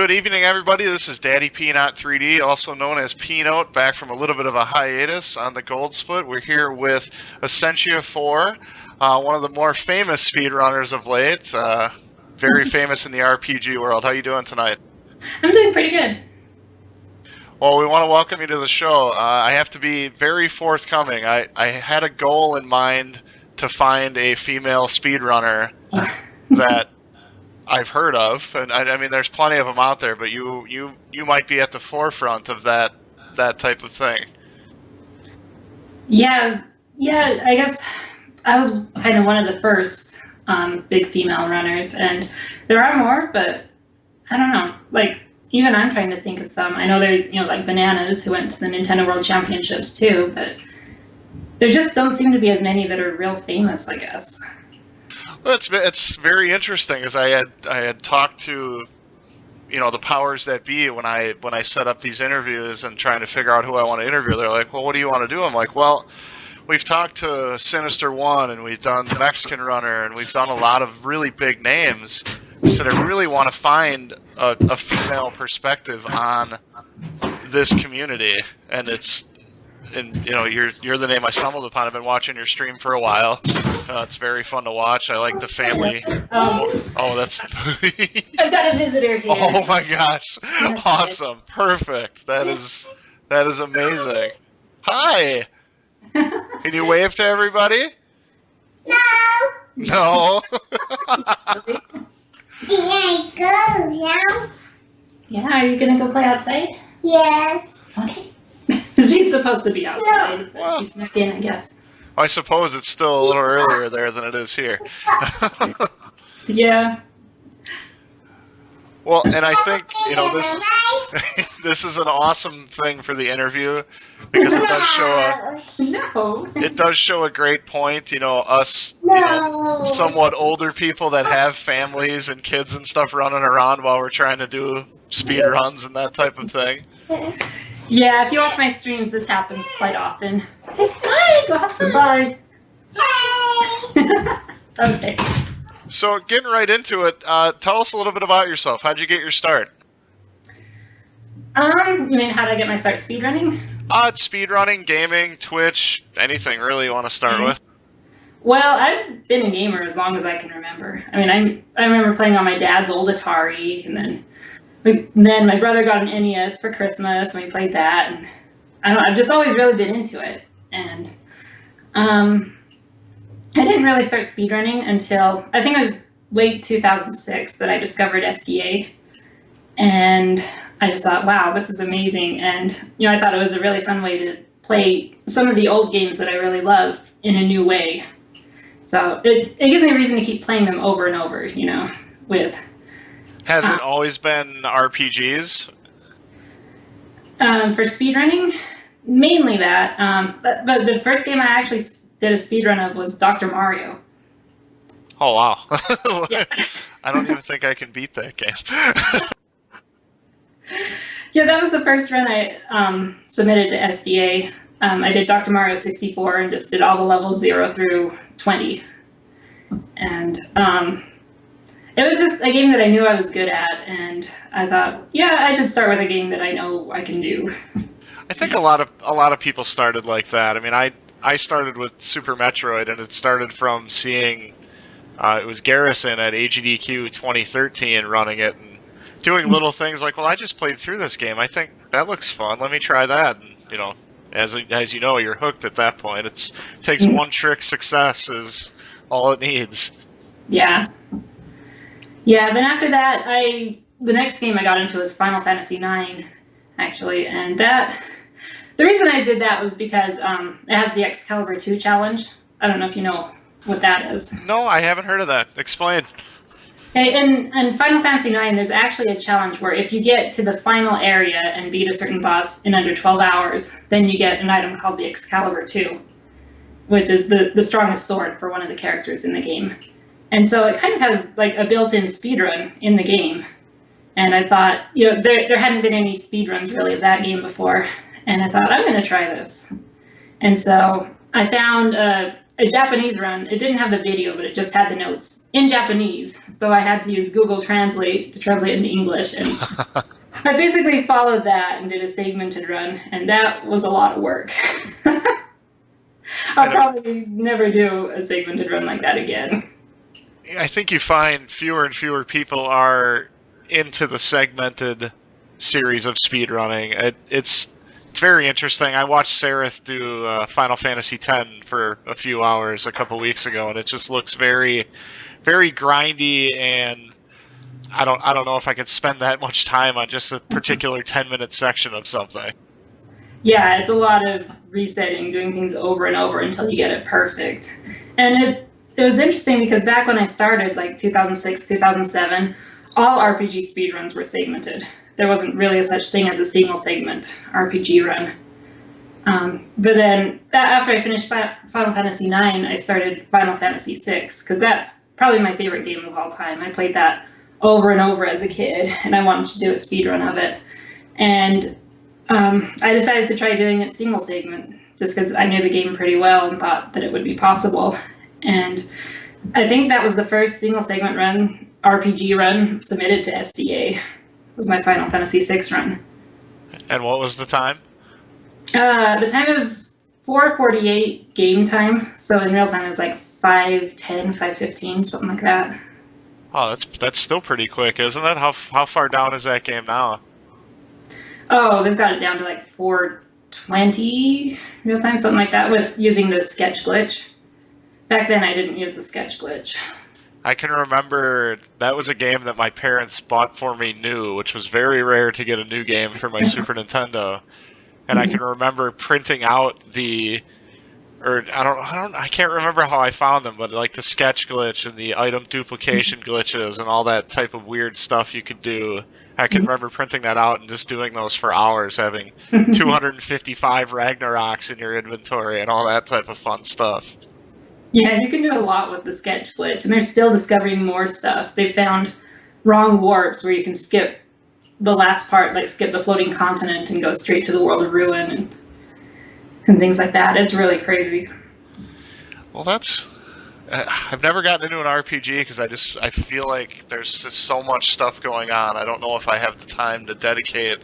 Good evening, everybody. This is Daddy Peanut 3D, also known as Peanut, back from a little bit of a hiatus on the Gold Split. We're here with EssentiaFour, one of the more famous speedrunners of late, very famous in the RPG world. How you doing tonight? I'm doing pretty good. Well, we want to welcome you to the show. I have to be very forthcoming. I had a goal in mind to find a female speedrunner that I've heard of, and I mean, there's plenty of them out there, but you might be at the forefront of that type of thing. Yeah, I guess I was kind of one of the first big female runners, and there are more, but I don't know. Like, even I'm trying to think of some. I know there's, like Bananas, who went to the Nintendo World Championships too, but there just don't seem to be as many that are real famous, I guess. Well, it's very interesting, as I had talked to, the powers that be when I set up these interviews and trying to figure out who I want to interview. They're like, well, what do you want to do? I'm like, well, we've talked to Sinister One, and we've done Mexican Runner, and we've done a lot of really big names. I said, I really want to find a female perspective on this community, and you're the name I stumbled upon. I've been watching your stream for a while. It's very fun to watch. I like the family. That's. I've got a visitor here. Oh my gosh! Awesome, perfect. That is amazing. Hi. Can you wave to everybody? No. Yeah, are you gonna go play outside? Yes. Okay. She's supposed to be outside, but she snuck in, I guess. I suppose it's still a little earlier there than it is here. Yeah. Well, and I think, this is an awesome thing for the interview, because it does show a great point, us, somewhat older people that have families and kids and stuff running around while we're trying to do speed runs and that type of thing. Yeah, if you watch my streams, this happens quite often. Hi, go have fun. Bye. Bye. Okay. So, getting right into it, tell us a little bit about yourself. How'd you get your start? You mean how did I get my start speedrunning? Speedrunning, gaming, Twitch, anything really you want to start with. Well, I've been a gamer as long as I can remember. I mean, I remember playing on my dad's old Atari, and then my brother got an NES for Christmas, and we played that. And I've just always really been into it. And I didn't really start speedrunning until, I think it was late 2006 that I discovered SDA. And I just thought, wow, this is amazing. And, I thought it was a really fun way to play some of the old games that I really love in a new way. So it gives me a reason to keep playing them over and over, with... Has it always been RPGs? For speedrunning, mainly that. But the first game I actually did a speedrun of was Dr. Mario. Oh, wow. Yeah. I don't even think I can beat that game. Yeah, that was the first run I submitted to SDA. I did Dr. Mario 64 and just did all the levels 0 through 20. And it was just a game that I knew I was good at, and I thought, yeah, I should start with a game that I know I can do. I think a lot of people started like that. I mean, I started with Super Metroid, and it started from seeing it was Garrison at AGDQ 2013 running it and doing little things like, well, I just played through this game. I think that looks fun. Let me try that. And, as you know, you're hooked at that point. It takes one trick success is all it needs. Yeah. Yeah, then after that, the next game I got into was Final Fantasy IX, actually, and the reason I did that was because it has the Excalibur 2 challenge. I don't know if you know what that is. No, I haven't heard of that. Explain. Okay, in Final Fantasy IX, there's actually a challenge where if you get to the final area and beat a certain boss in under 12 hours, then you get an item called the Excalibur 2, which is the strongest sword for one of the characters in the game. And so it kind of has like a built-in speedrun in the game. And I thought, there hadn't been any speedruns really of that game before. And I thought, I'm going to try this. And so I found a a Japanese run. It didn't have the video, but it just had the notes in Japanese. So I had to use Google Translate to translate into English. And I basically followed that and did a segmented run. And that was a lot of work. I'll probably never do a segmented run like that again. I think you find fewer and fewer people are into the segmented series of speedrunning. It's very interesting. I watched Sareth do Final Fantasy X for a few hours a couple weeks ago, and it just looks very, very grindy. And I don't know if I could spend that much time on just a particular 10-minute section of something. Yeah, it's a lot of resetting, doing things over and over until you get it perfect. And it was interesting because back when I started, like 2006, 2007, all RPG speedruns were segmented. There wasn't really a such thing as a single segment RPG run. But then after I finished Final Fantasy IX, I started Final Fantasy VI, because that's probably my favorite game of all time. I played that over and over as a kid, and I wanted to do a speedrun of it. And I decided to try doing it single segment, just because I knew the game pretty well and thought that it would be possible. And I think that was the first single segment run, RPG run, submitted to SDA. It was my Final Fantasy VI run. And what was the time? The time, it was 4:48 game time. So in real time it was like 5:10, 5:15, something like that. Oh, that's still pretty quick, isn't it? How far down is that game now? Oh, they've got it down to like 4:20 real time, something like that, with using the sketch glitch. Back then I didn't use the sketch glitch. I can remember that was a game that my parents bought for me new, which was very rare to get a new game for my Super Nintendo. And I can remember printing out I can't remember how I found them, but like the sketch glitch and the item duplication glitches and all that type of weird stuff you could do. I can remember printing that out and just doing those for hours, having 255 Ragnaroks in your inventory and all that type of fun stuff. Yeah, you can do a lot with the sketch glitch, and they're still discovering more stuff. They found wrong warps where you can skip the last part, like skip the floating continent and go straight to the world of ruin and things like that. It's really crazy. Well, I've never gotten into an RPG because I feel like there's just so much stuff going on. I don't know if I have the time to dedicate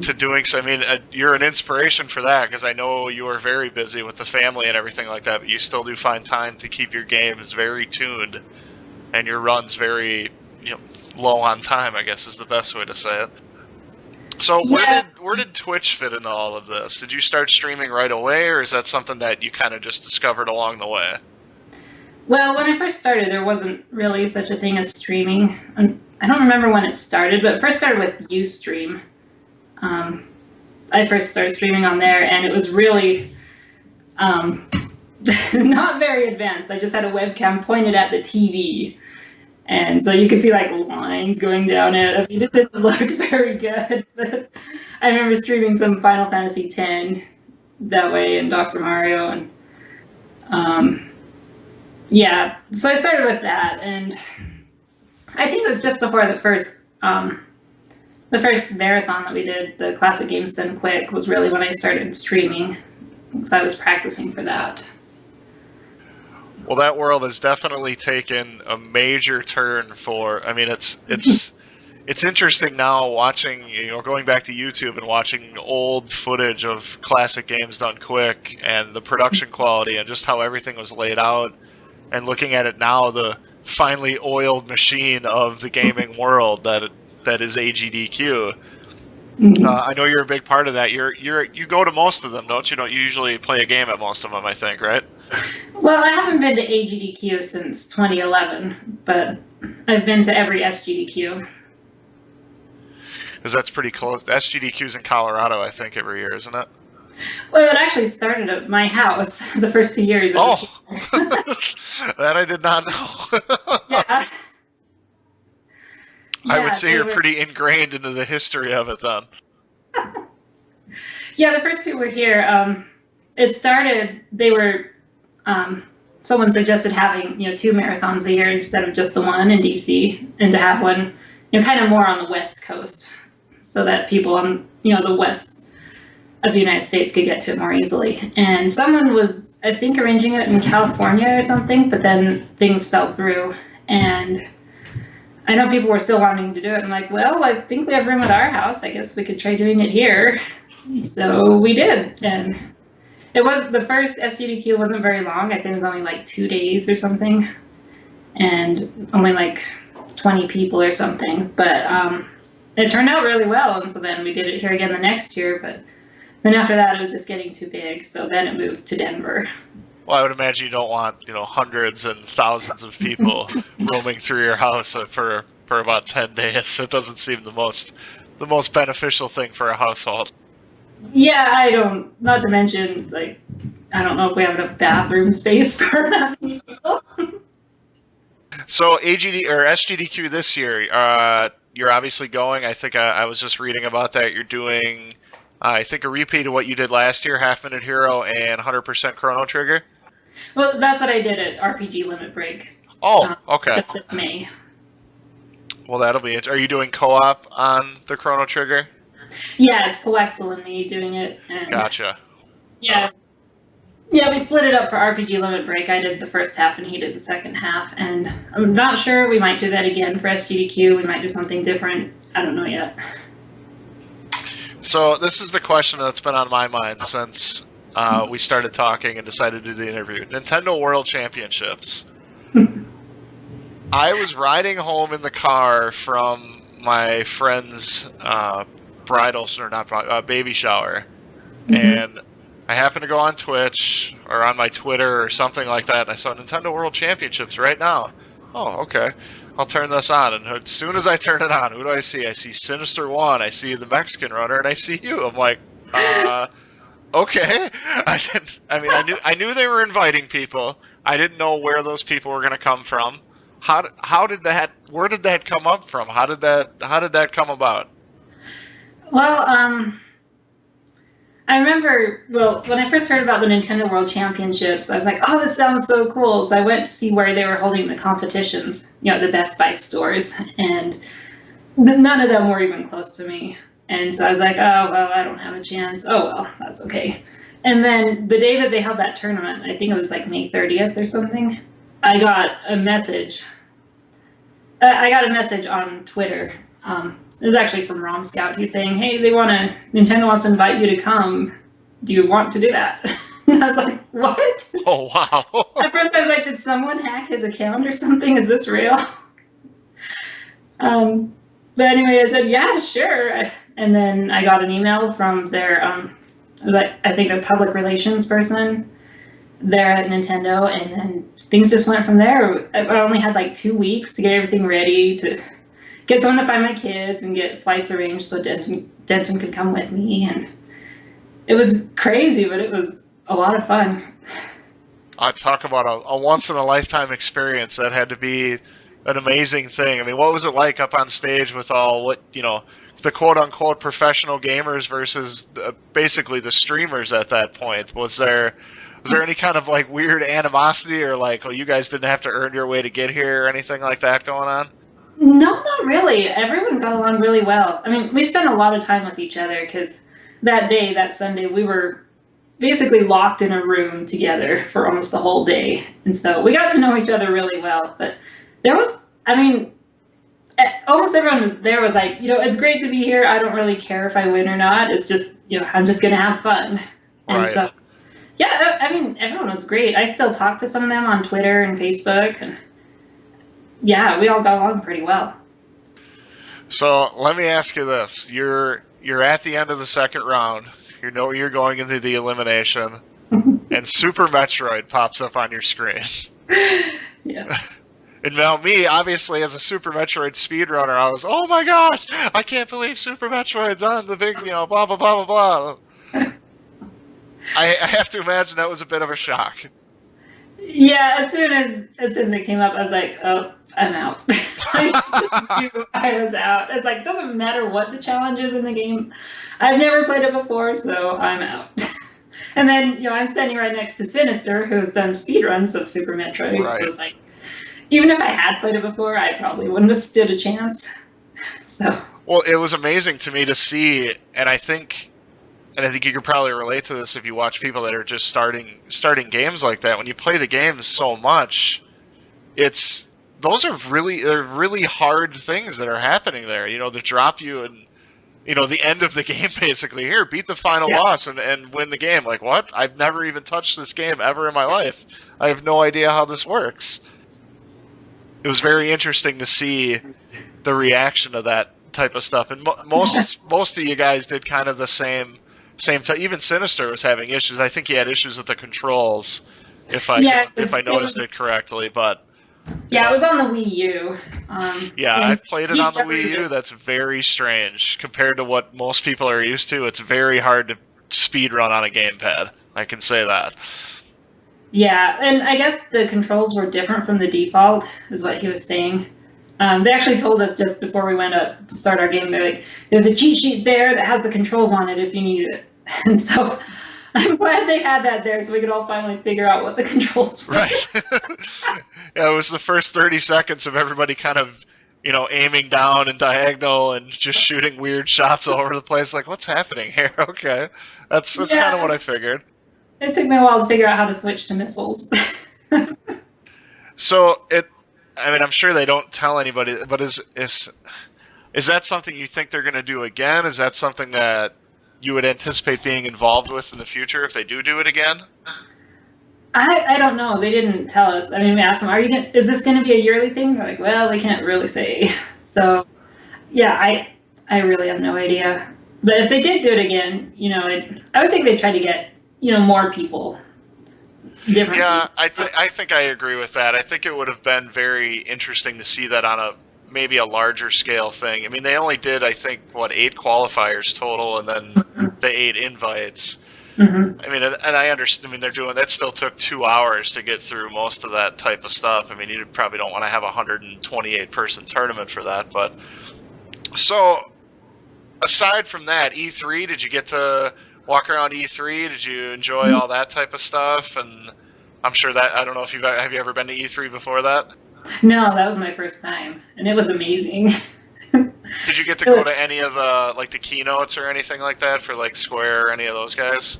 to doing so. I mean, you're an inspiration for that, because I know you are very busy with the family and everything like that, but you still do find time to keep your games very tuned and your runs very, low on time, I guess is the best way to say it. So where did Twitch fit into all of this? Did you start streaming right away, or is that something that you kind of just discovered along the way? Well, when I first started, there wasn't really such a thing as streaming. I don't remember when it started, but it first started with Ustream. I first started streaming on there, and it was really not very advanced. I just had a webcam pointed at the TV, and so you could see like lines going down it. I mean, it didn't look very good, but I remember streaming some Final Fantasy X that way, and Dr. Mario, and yeah. So I started with that, and I think it was just before the first marathon that we did, the Classic Games Done Quick, was really when I started streaming, because I was practicing for that. Well, that world has definitely taken a major turn for. I mean, it's interesting now watching, going back to YouTube and watching old footage of Classic Games Done Quick and the production quality and just how everything was laid out, and looking at it now, the finely oiled machine of the gaming world that is AGDQ. I know you're a big part of that. You go to most of them, don't you? Don't you usually play a game at most of them, I think, right? Well, I haven't been to AGDQ since 2011, but I've been to every SGDQ. Because that's pretty close. SGDQ's in Colorado, I think, every year, isn't it? Well, it actually started at my house the first 2 years. Oh, that I did not know. Yeah. I would say you're pretty ingrained into the history of it, then. Yeah, the first two were here. It started, they were, someone suggested having, 2 marathons a year instead of just the one in DC, and to have one, kind of more on the West Coast, so that people on, the West of the United States could get to it more easily. And someone was, I think, arranging it in California or something, but then things fell through. And I know people were still wanting to do it. I'm like, well, I think we have room at our house. I guess we could try doing it here. So we did. And it was, the first SGDQ wasn't very long. I think it was only like 2 days or something. And only like 20 people or something. But it turned out really well. And so then we did it here again the next year. But then after that, it was just getting too big. So then it moved to Denver. Well, I would imagine you don't want, hundreds and thousands of people roaming through your house for about 10 days. It doesn't seem the most beneficial thing for a household. Yeah, I don't. Not to mention, like, I don't know if we have enough bathroom space for that many people. So AGD or SGDQ this year, you're obviously going. I think I was just reading about that. You're doing, I think, a repeat of what you did last year: half-minute hero and 100% chrono trigger. Well, that's what I did at RPG Limit Break. Oh, okay. Just this May. Well, that'll be it. Are you doing co-op on the chrono trigger? Yeah, it's Poexel and me doing it. And Gotcha. yeah. Yeah, we split it up for RPG Limit Break. I did the first half and he did the second half. And I'm not sure. We might do that again for SGDQ. We might do something different. I don't know yet. So this is the question that's been on my mind since we started talking and decided to do the interview. Nintendo World Championships. I was riding home in the car from my friend's baby shower, and I happened to go on Twitch or on my Twitter or something like that, and I saw Nintendo World Championships right now. Oh, okay. I'll turn this on, and as soon as I turn it on, who do I see? I see Sinister One, I see the Mexican runner, and I see you. I'm like, okay. I knew they were inviting people. I didn't know where those people were going to come from. Where did that come up from? How did that come about? Well, I remember, when I first heard about the Nintendo World Championships, I was like, oh, this sounds so cool. So I went to see where they were holding the competitions, the Best Buy stores, and none of them were even close to me. And so I was like, oh, well, I don't have a chance. Oh, well, that's okay. And then the day that they held that tournament, I think it was like May 30th or something, I got a message. I got a message on Twitter. It was actually from Rom Scout. He's saying, hey, Nintendo wants to invite you to come. Do you want to do that? And I was like, what? Oh, wow. At first I was like, did someone hack his account or something? Is this real? But anyway, I said, yeah, sure. And then I got an email from their, I think the public relations person there at Nintendo, and then things just went from there. I only had like 2 weeks to get everything ready, to get someone to find my kids and get flights arranged so Denton could come with me. And it was crazy, but it was a lot of fun. I talk about a once-in-a-lifetime experience. That had to be an amazing thing. I mean, what was it like up on stage with the quote-unquote professional gamers versus basically the streamers at that point? Was there any kind of like weird animosity, or like, oh, you guys didn't have to earn your way to get here, or anything like that going on? No, not really. Everyone got along really well. I mean, we spent a lot of time with each other because that Sunday, we were basically locked in a room together for almost the whole day. And so we got to know each other really well. But almost everyone was like, it's great to be here. I don't really care if I win or not. It's just, I'm just going to have fun. And right. So, yeah, everyone was great. I still talk to some of them on Twitter and Facebook, and yeah, we all got along pretty well. So let me ask you this: you're at the end of the second round. You're going into the elimination, and Super Metroid pops up on your screen. Yeah. And now me, obviously, as a Super Metroid speedrunner, I was, oh my gosh, I can't believe Super Metroid's on the big, blah blah blah blah blah. I have to imagine that was a bit of a shock. Yeah, as soon as it came up, I was like, oh, I'm out. I was out. It's like, it doesn't matter what the challenge is in the game. I've never played it before, so I'm out. And then, I'm standing right next to Sinister, who's done speedruns of Super Metroid. Right. So it's like, even if I had played it before, I probably wouldn't have stood a chance. So. Well, it was amazing to me to see, and I think and I think you could probably relate to this if you watch people that are just starting games like that. When you play the games so much, they're really hard things that are happening there. You know, to drop you and the end of the game basically. Here, beat the final boss and win the game. Like, what? I've never even touched this game ever in my life. I have no idea how this works. It was very interesting to see the reaction of that type of stuff, and most of you guys did kind of the same time. Even Sinister was having issues. I think he had issues with the controls, if I noticed it correctly. But it was on the Wii U. I've played it on the Wii U. That's very strange compared to what most people are used to. It's very hard to speed run on a gamepad. I can say that. Yeah, and I guess the controls were different from the default, is what he was saying. They actually told us just before we went up to start our game, they're like, there's a cheat sheet there that has the controls on it if you need it. And so I'm glad they had that there so we could all finally figure out what the controls were. Right. Yeah, it was the first 30 seconds of everybody kind of, aiming down and diagonal and just shooting weird shots all over the place. Like, what's happening here? Okay. That's kind of what I figured. It took me a while to figure out how to switch to missiles. So I'm sure they don't tell anybody, but is that something you think they're going to do again? Is that something that you would anticipate being involved with in the future if they do it again? I don't know. They didn't tell us. I mean, we asked them, is this going to be a yearly thing? They're like, well, we can't really say. So, yeah, I really have no idea. But if they did do it again, I would think they'd try to get, more people. Different. Yeah, I think I agree with that. I think it would have been very interesting to see that on maybe a larger scale thing. I mean, they only did, I think, 8 qualifiers total, and then the 8 invites. Mm-hmm. I mean, and I understand. I mean, that still took 2 hours to get through most of that type of stuff. I mean, you probably don't want to have a 128-person tournament for that. But so, aside from that, E3, did you get to walk around E3? Did you enjoy all that type of stuff? And I'm sure that, I don't know if have you ever been to E3 before that? No, that was my first time, and it was amazing. Did you get to go to any of the keynotes or anything like that for Square or any of those guys?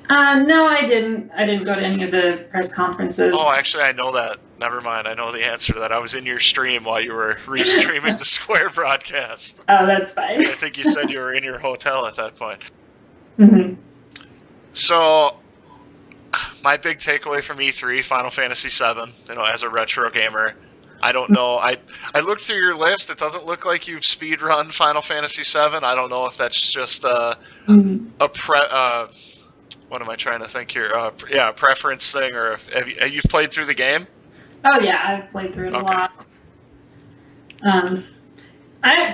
No, I didn't. I didn't go to any of the press conferences. Oh, actually, I know that. Never mind. I know the answer to that. I was in your stream while you were restreaming the Square broadcast. Oh, that's fine. I think you said you were in your hotel at that point. Mm-hmm. So, my big takeaway from E3, Final Fantasy VII, as a retro gamer, I don't know. I looked through your list. It doesn't look like you've speedrun Final Fantasy VII. I don't know if that's just what am I trying to think here? A preference thing, or if have you played through the game? Oh yeah, I've played through it a lot. I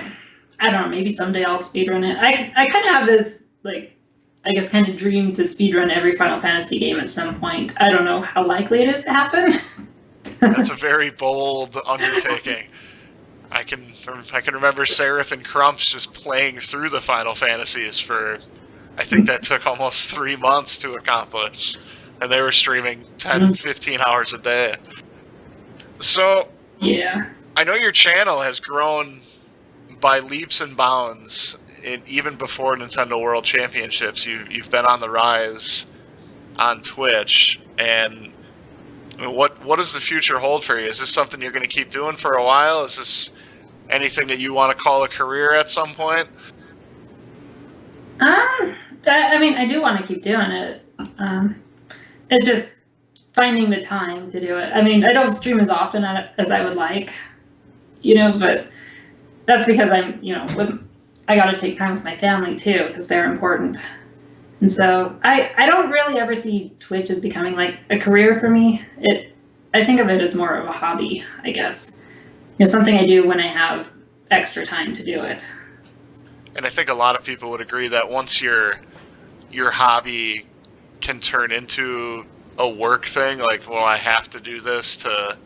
don't know. Maybe someday I'll speedrun it. I kind of have this kind of dream to speedrun every Final Fantasy game at some point. I don't know how likely it is to happen. That's a very bold undertaking. I can remember Seraph and Crumps just playing through the Final Fantasies for, I think that took almost 3 months to accomplish. And they were streaming 10, 15 hours a day. So, yeah. I know your channel has grown by leaps and bounds. Even before Nintendo World Championships, you've been on the rise on Twitch. And what does the future hold for you? Is this something you're going to keep doing for a while? Is this anything that you want to call a career at some point? I mean, I do want to keep doing it. It's just finding the time to do it. I mean, I don't stream as often as I would like, but that's because I'm, I got to take time with my family too, because they're important. And so I don't really ever see Twitch as becoming a career for me. I think of it as more of a hobby, I guess. It's something I do when I have extra time to do it. And I think a lot of people would agree that once your hobby can turn into a work thing, I have to do this to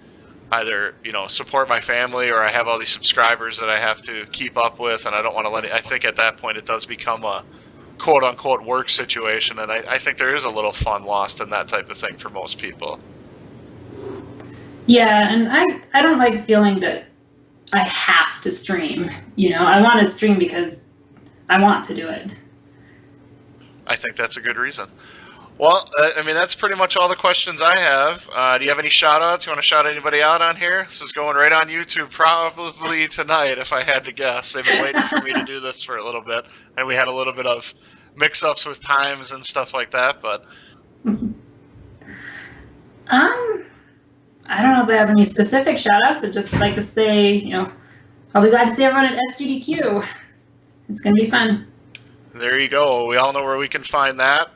either, support my family, or I have all these subscribers that I have to keep up with, and I don't want to let it. I think at that point it does become a quote-unquote work situation, and I think there is a little fun lost in that type of thing for most people. Yeah, and I don't like feeling that I have to stream. I want to stream because I want to do it. I think that's a good reason. Well, I mean, that's pretty much all the questions I have. Do you have any shout-outs? You want to shout anybody out on here? This is going right on YouTube probably tonight, if I had to guess. They've been waiting for me to do this for a little bit, and we had a little bit of mix-ups with times and stuff like that, but... I don't know if I have any specific shout-outs. I'd just like to say, you know, I'll be glad to see everyone at SGDQ. It's going to be fun. There you go. We all know where we can find that.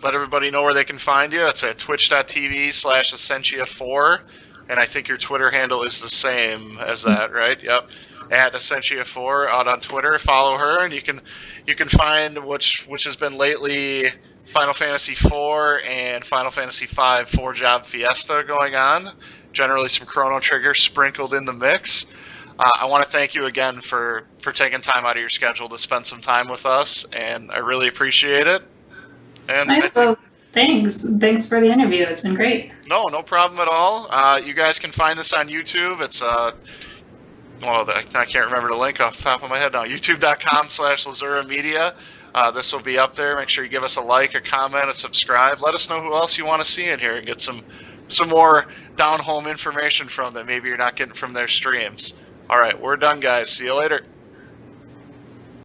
Let everybody know where they can find you. It's at twitch.tv/EssentiaFour. And I think your Twitter handle is the same as that, right? Yep. At EssentiaFour out on Twitter. Follow her, and you can find which has been lately Final Fantasy IV and Final Fantasy V 4-job fiesta going on. Generally some Chrono Trigger sprinkled in the mix. I want to thank you again for taking time out of your schedule to spend some time with us, and I really appreciate it. And thanks. Thanks for the interview. It's been great. No problem at all. You guys can find this on YouTube. It's well, I can't remember the link off the top of my head now. YouTube.com/Lzuruha Media. This will be up there. Make sure you give us a like, a comment, a subscribe. Let us know who else you want to see in here and get some more down-home information from that maybe you're not getting from their streams. All right, we're done, guys. See you later.